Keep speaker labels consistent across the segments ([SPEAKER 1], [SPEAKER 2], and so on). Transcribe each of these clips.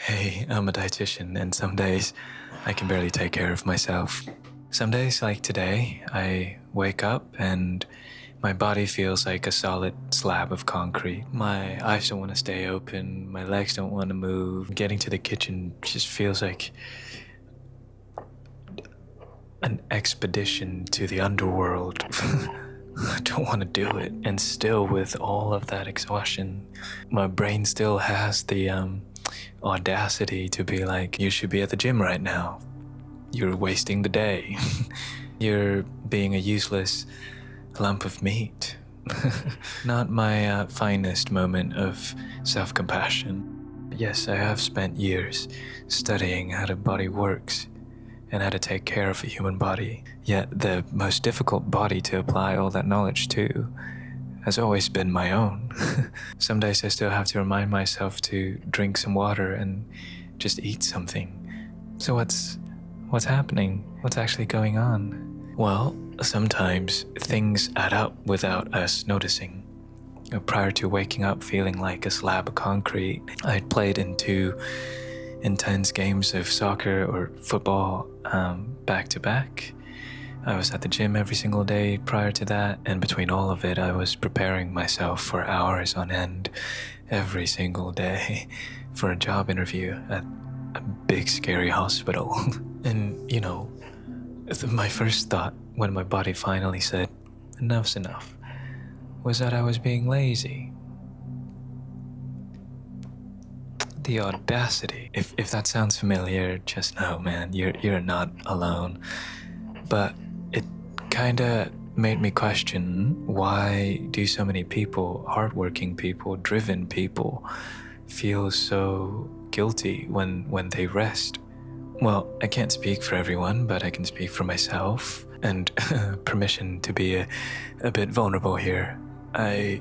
[SPEAKER 1] Hey, I'm a dietitian, and some days I can barely take care of myself. Some days, like today, I wake up and my body feels like a solid slab of concrete. My eyes don't want to stay open, my legs don't want to move. Getting to the kitchen just feels like an expedition to the underworld. I don't want to do it. And still, with all of that exhaustion, my brain still has the audacity to be like, you should be at the gym right now. You're wasting the day. You're being a useless lump of meat. Not my finest moment of self-compassion. Yes, I have spent years studying how the body works and how to take care of a human body. Yet the most difficult body to apply all that knowledge to has always been my own. Some days I still have to remind myself to drink some water and just eat something. So what's happening? What's actually going on? Well, sometimes things add up without us noticing. Prior to waking up feeling like a slab of concrete, I'd played in 2 intense games of soccer or football back to back. I was at the gym every single day prior to that, and between all of it, I was preparing myself for hours on end every single day for a job interview at a big scary hospital. And my first thought when my body finally said, enough's enough, was that I was being lazy. The audacity. If that sounds familiar, just know, man, you're not alone. But it kinda made me question, why do so many people, hardworking people, driven people, feel so guilty when they rest? Well, I can't speak for everyone, but I can speak for myself, and permission to be a bit vulnerable here. I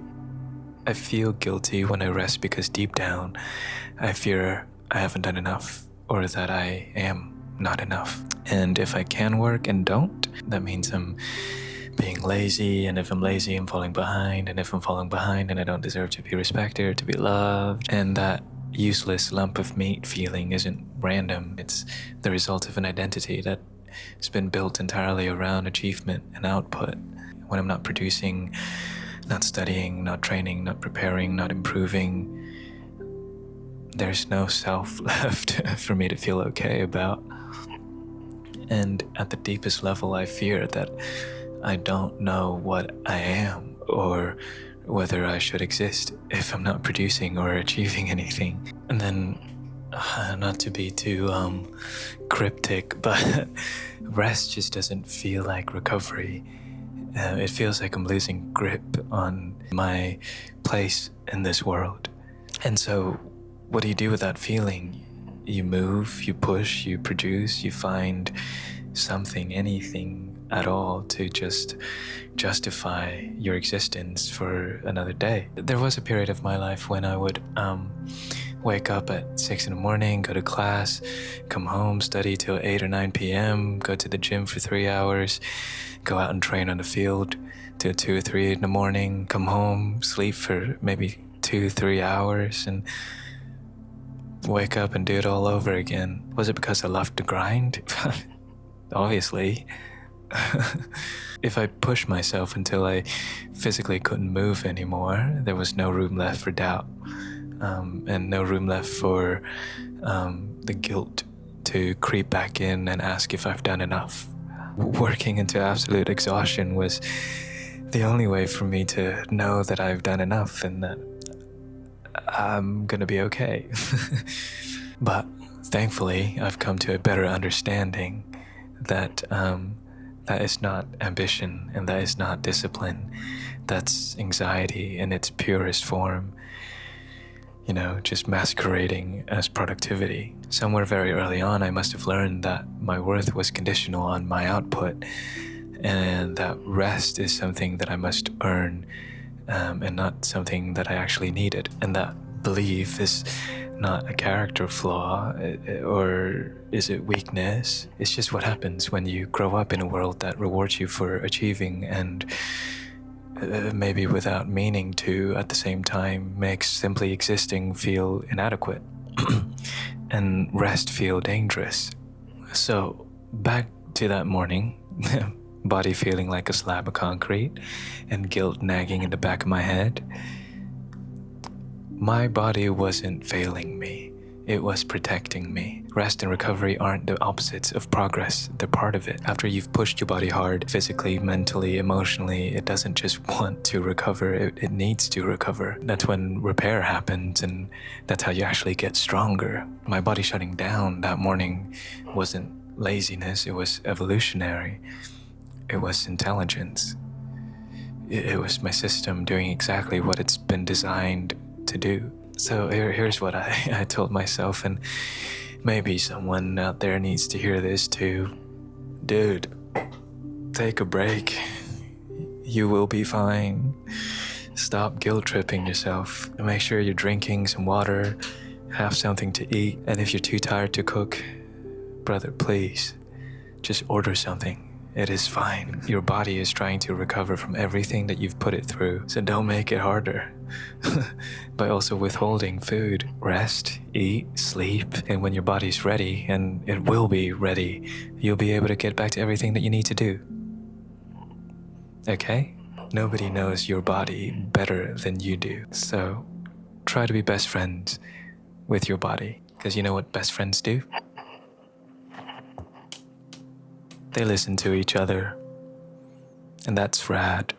[SPEAKER 1] feel guilty when I rest because deep down, I fear I haven't done enough, or that I am not enough. And if I can work and don't, that means I'm being lazy, and if I'm lazy, I'm falling behind, and if I'm falling behind, then I don't deserve to be respected or to be loved. And that useless lump of meat feeling isn't random. It's the result of an identity that's been built entirely around achievement and output. When I'm not producing, not studying, not training, not preparing, not improving, there's no self left for me to feel okay about. And at the deepest level, I fear that I don't know what I am or whether I should exist if I'm not producing or achieving anything. And then, not to be too cryptic, but rest just doesn't feel like recovery. It feels like I'm losing grip on my place in this world. And so, what do you do with that feeling? You move, you push, you produce, you find something, anything at all to just justify your existence for another day. There was a period of my life when I would wake up at 6 in the morning, go to class, come home, study till 8 or 9 p.m., go to the gym for 3 hours, go out and train on the field till 2 or 3 in the morning, come home, sleep for maybe 2-3 hours, and wake up and do it all over again. Was it because I loved to grind? Obviously. If I pushed myself until I physically couldn't move anymore, there was no room left for doubt, and no room left for the guilt to creep back in and ask if I've done enough. Working into absolute exhaustion was the only way for me to know that I've done enough and that I'm gonna be okay. But thankfully, I've come to a better understanding that that is not ambition, and that is not discipline. That's anxiety in its purest form, just masquerading as productivity. Somewhere very early on, I must have learned that my worth was conditional on my output, and that rest is something that I must earn, and not something that I actually needed. And that belief is not a character flaw, or is it weakness? It's just what happens when you grow up in a world that rewards you for achieving and maybe without meaning to, at the same time, makes simply existing feel inadequate. and rest feel dangerous. So back to that morning, body feeling like a slab of concrete and guilt nagging in the back of my head. My body wasn't failing me. It was protecting me. Rest and recovery aren't the opposites of progress. They're part of it. After you've pushed your body hard, physically, mentally, emotionally, it doesn't just want to recover, it needs to recover. That's when repair happens, and that's how you actually get stronger. My body shutting down that morning wasn't laziness, it was evolutionary. It was intelligence. It was my system doing exactly what it's been designed to do. So here's what I told myself, and maybe someone out there needs to hear this too. Dude, take a break. You will be fine. Stop guilt tripping yourself. Make sure you're drinking some water, have something to eat, and if you're too tired to cook, brother, please, just order something. It is fine. Your body is trying to recover from everything that you've put it through, so don't make it harder. By also withholding food, rest, eat, sleep, and when your body's ready, and it will be ready, you'll be able to get back to everything that you need to do. Okay? Nobody knows your body better than you do, so try to be best friends with your body, because you know what best friends do? They listen to each other, and that's rad.